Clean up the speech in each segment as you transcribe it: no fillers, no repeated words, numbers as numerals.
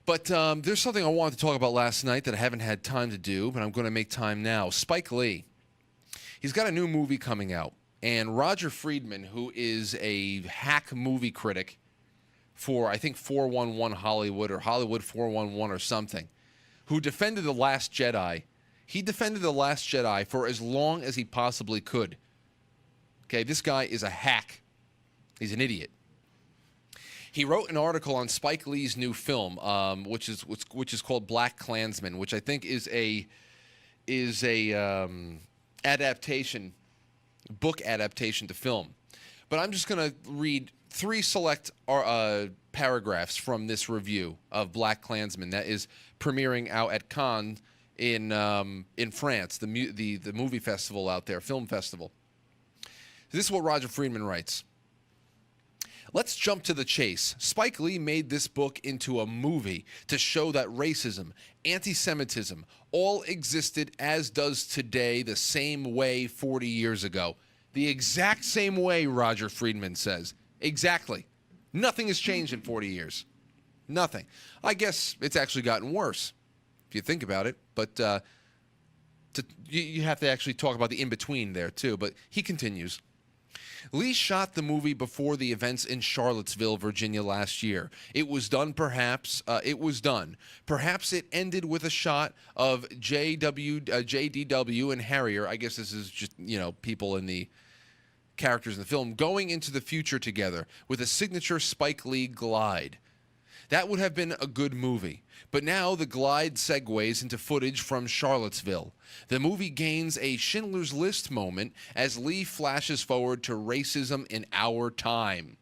But there's something I wanted to talk about last night that I haven't had time to do, but I'm going to make time now. Spike Lee. He's got a new movie coming out. And Roger Friedman, who is a hack movie critic for, I think, 411 Hollywood or Hollywood 411 or something, who defended The Last Jedi. He defended The Last Jedi for as long as he possibly could. Okay, this guy is a hack. He's an idiot. He wrote an article on Spike Lee's new film, which is called Black Klansman, which I think is a adaptation, book adaptation to film. But I'm just going to read three select paragraphs from this review of Black Klansman that is premiering out at Cannes in France, the movie festival out there, film festival. This is what Roger Friedman writes. Let's jump to the chase. Spike Lee made this book into a movie to show that racism, anti-Semitism, all existed as does today the same way 40 years ago. The exact same way, Roger Friedman says. Exactly. Nothing has changed in 40 years. Nothing. I guess it's actually gotten worse, if you think about it. But you have to actually talk about the in-between there, too. But he continues. Lee shot the movie before the events in Charlottesville, Virginia last year. It was done, perhaps. Perhaps it ended with a shot of JDW and Harrier. I guess this is just, people in the characters in the film going into the future together with a signature Spike Lee glide. That would have been a good movie. But now the glide segues into footage from Charlottesville. The movie gains a Schindler's List moment as Lee flashes forward to racism in our time.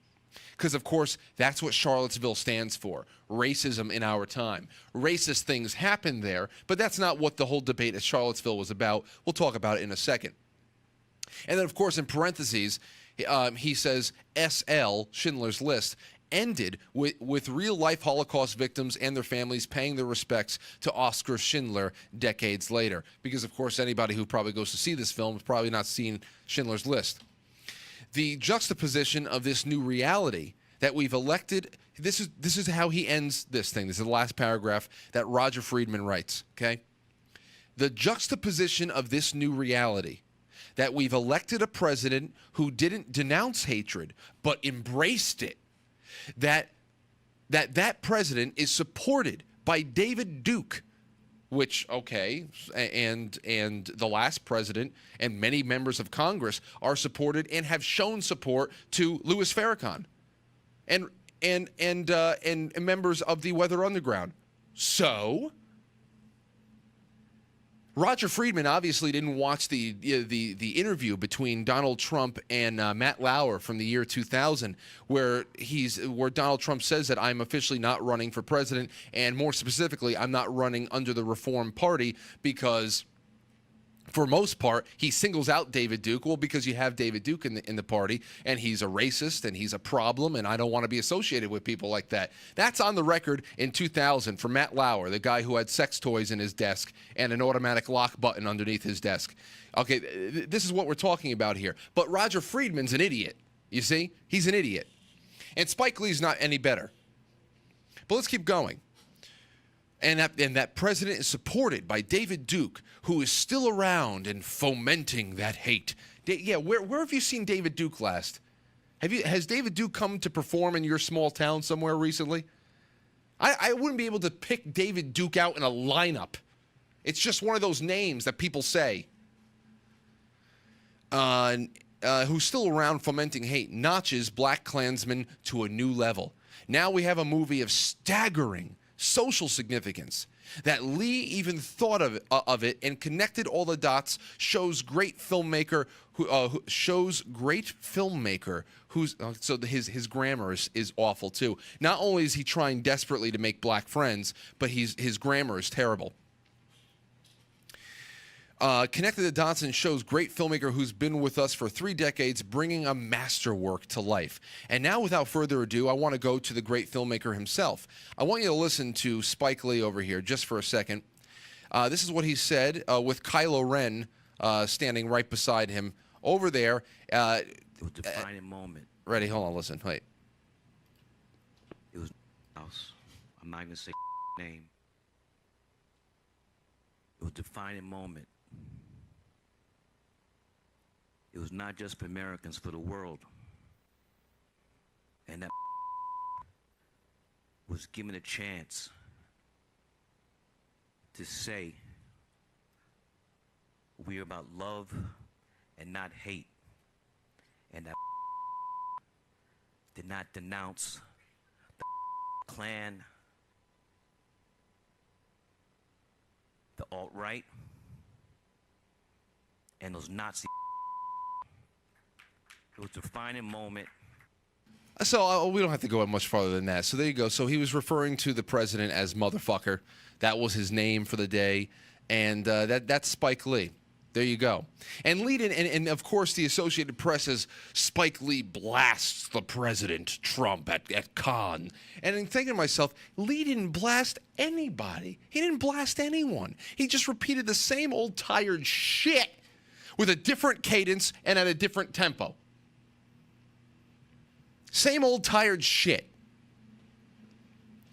Because, of course, that's what Charlottesville stands for, racism in our time. Racist things happen there, but that's not what the whole debate at Charlottesville was about. We'll talk about it in a second. And then, of course, in parentheses, he says SL, Schindler's List, ended with real-life Holocaust victims and their families paying their respects to Oskar Schindler decades later. Because, of course, anybody who probably goes to see this film has probably not seen Schindler's List. The juxtaposition of this new reality that we've elected, this is how he ends this thing. This is the last paragraph that Roger Friedman writes, okay? The juxtaposition of this new reality that we've elected a president who didn't denounce hatred but embraced it. That president is supported by David Duke, which, okay, and the last president and many members of Congress are supported and have shown support to Louis Farrakhan and members of the Weather Underground. So Roger Friedman obviously didn't watch the interview between Donald Trump and Matt Lauer from the year 2000, where Donald Trump says that I'm officially not running for president, and more specifically, I'm not running under the Reform Party because, for most part, he singles out David Duke. Well, because you have David Duke in the party, and he's a racist, and he's a problem, and I don't want to be associated with people like that. That's on the record in 2000 for Matt Lauer, the guy who had sex toys in his desk and an automatic lock button underneath his desk. Okay, this is what we're talking about here. But Roger Friedman's an idiot, you see? He's an idiot. And Spike Lee's not any better. But let's keep going. And that president is supported by David Duke, who is still around and fomenting that hate. Where have you seen David Duke last? Has David Duke come to perform in your small town somewhere recently? I wouldn't be able to pick David Duke out in a lineup. It's just one of those names that people say. Who's still around fomenting hate, notches Black Klansman to a new level. Now we have a movie of staggering social significance that Lee even thought of it and connected all the dots. Shows great filmmaker who's so his grammar is awful too. Not only is he trying desperately to make black friends, but his grammar is terrible. Connected the dots and shows great filmmaker who's been with us for 3 decades, bringing a masterwork to life. And now, without further ado, I want to go to the great filmmaker himself. I want you to listen to Spike Lee over here just for a second. This is what he said with Kylo Ren standing right beside him over there. It was a defining moment. Ready? Hold on, listen. Wait. It was house. I'm not gonna say name. It was a defining moment. It was not just for Americans, for the world. And that was given a chance to say we're about love and not hate. And that did not denounce the Klan, the alt-right, and those Nazi. It was a defining moment. So we don't have to go much farther than that. So there you go. So he was referring to the president as motherfucker. That was his name for the day. And that's Spike Lee. There you go. And lead in, and of course the Associated Press says Spike Lee blasts the president, Trump, at Cannes. And I'm thinking to myself, Lee didn't blast anybody. He didn't blast anyone. He just repeated the same old tired shit with a different cadence and at a different tempo. Same old tired shit.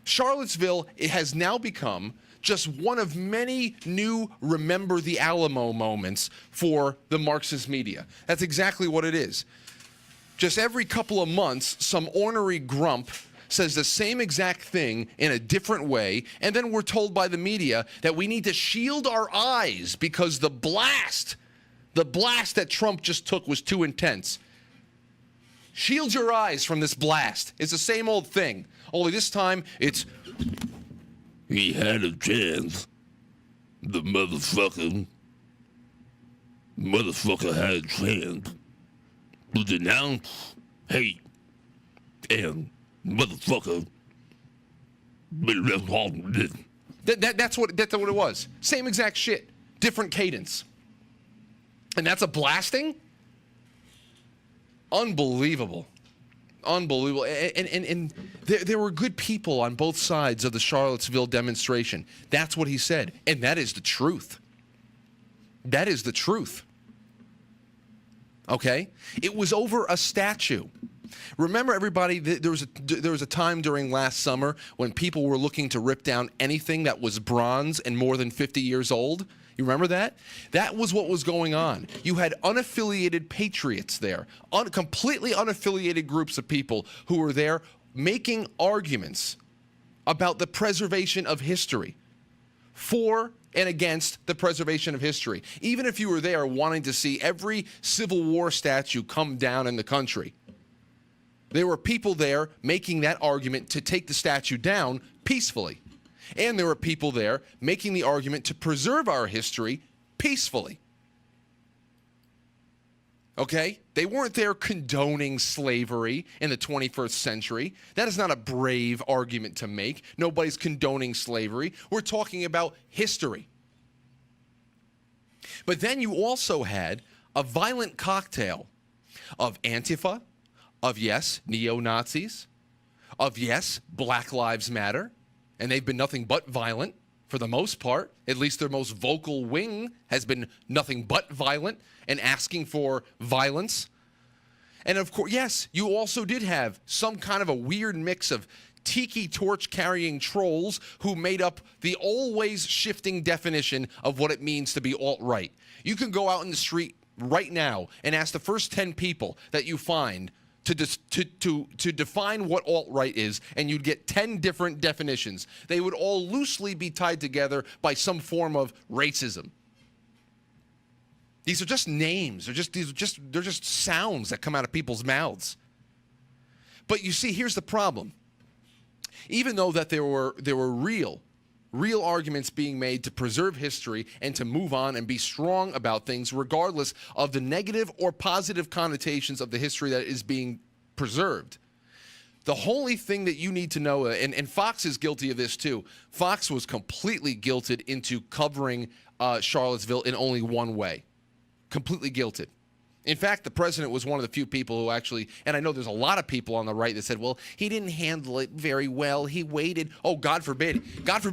Charlottesville, it has now become just one of many new Remember the Alamo moments for the Marxist media. That's exactly what it is. Just every couple of months, some ornery grump says the same exact thing in a different way, and then we're told by the media that we need to shield our eyes because the blast that Trump just took was too intense. Shield your eyes from this blast. It's the same old thing, only this time it's... He had a chance. The motherfucker had a chance to denounce hate and motherfucker. That's what it was. Same exact shit, different cadence. And that's a blasting? Unbelievable. Unbelievable. And there were good people on both sides of the Charlottesville demonstration. That's what he said. And that is the truth. That is the truth. Okay? It was over a statue. Remember, everybody, there was a time during last summer when people were looking to rip down anything that was bronze and more than 50 years old? You remember that? That was what was going on. You had unaffiliated patriots there, completely unaffiliated groups of people who were there making arguments about the preservation of history, for and against the preservation of history. Even if you were there wanting to see every Civil War statue come down in the country, there were people there making that argument to take the statue down peacefully. And there were people there making the argument to preserve our history peacefully. Okay? They weren't there condoning slavery in the 21st century. That is not a brave argument to make. Nobody's condoning slavery. We're talking about history. But then you also had a violent cocktail of Antifa, of, yes, neo-Nazis, of, yes, Black Lives Matter, and they've been nothing but violent for the most part. At least their most vocal wing has been nothing but violent and asking for violence. And of course, yes, you also did have some kind of a weird mix of tiki torch carrying trolls who made up the always shifting definition of what it means to be alt-right. You can go out in the street right now and ask the first 10 people that you find to define what alt-right is, and you'd get 10 different definitions. They would all loosely be tied together by some form of racism. These are just names. They're just sounds that come out of people's mouths. But you see, here's the problem. Even though that there were real arguments being made to preserve history and to move on and be strong about things regardless of the negative or positive connotations of the history that is being preserved. The only thing that you need to know, and Fox is guilty of this too, Fox was completely guilted into covering Charlottesville in only one way. Completely guilted. In fact, the president was one of the few people who actually, and I know there's a lot of people on the right that said, well, he didn't handle it very well. He waited. Oh, God forbid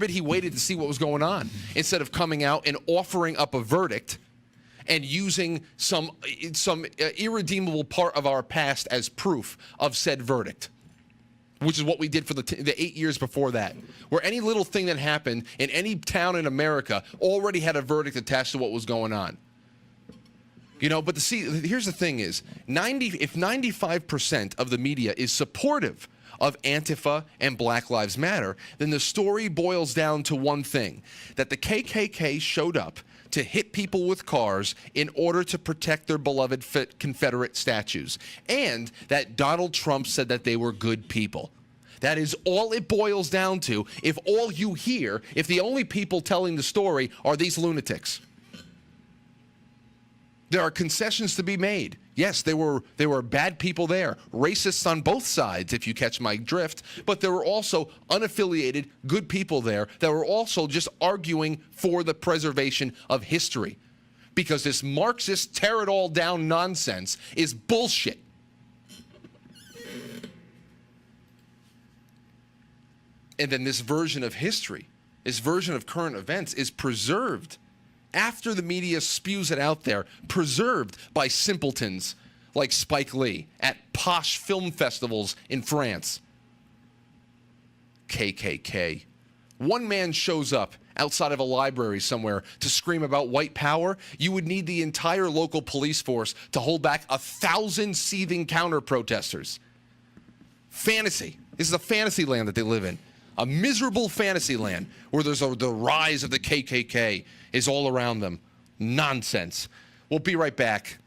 he waited to see what was going on instead of coming out and offering up a verdict and using some irredeemable part of our past as proof of said verdict. which is what we did for the 8 years before that, where any little thing that happened in any town in America already had a verdict attached to what was going on. You know, but here's the thing is, if 95% of the media is supportive of Antifa and Black Lives Matter, then the story boils down to one thing, that the KKK showed up to hit people with cars in order to protect their beloved Confederate statues, and that Donald Trump said that they were good people. That is all it boils down to if all you hear, if the only people telling the story are these lunatics. There are concessions to be made. Yes, there were bad people there, racists on both sides, if you catch my drift, but there were also unaffiliated good people there that were also just arguing for the preservation of history, because this Marxist tear-it-all-down nonsense is bullshit. And then this version of history, this version of current events is preserved after the media spews it out there, preserved by simpletons like Spike Lee at posh film festivals in France. KKK. One man shows up outside of a library somewhere to scream about white power, you would need the entire local police force to hold back 1,000 seething counter-protesters. Fantasy. This is a fantasy land that they live in. A miserable fantasy land where there's the rise of the KKK is all around them. Nonsense. We'll be right back.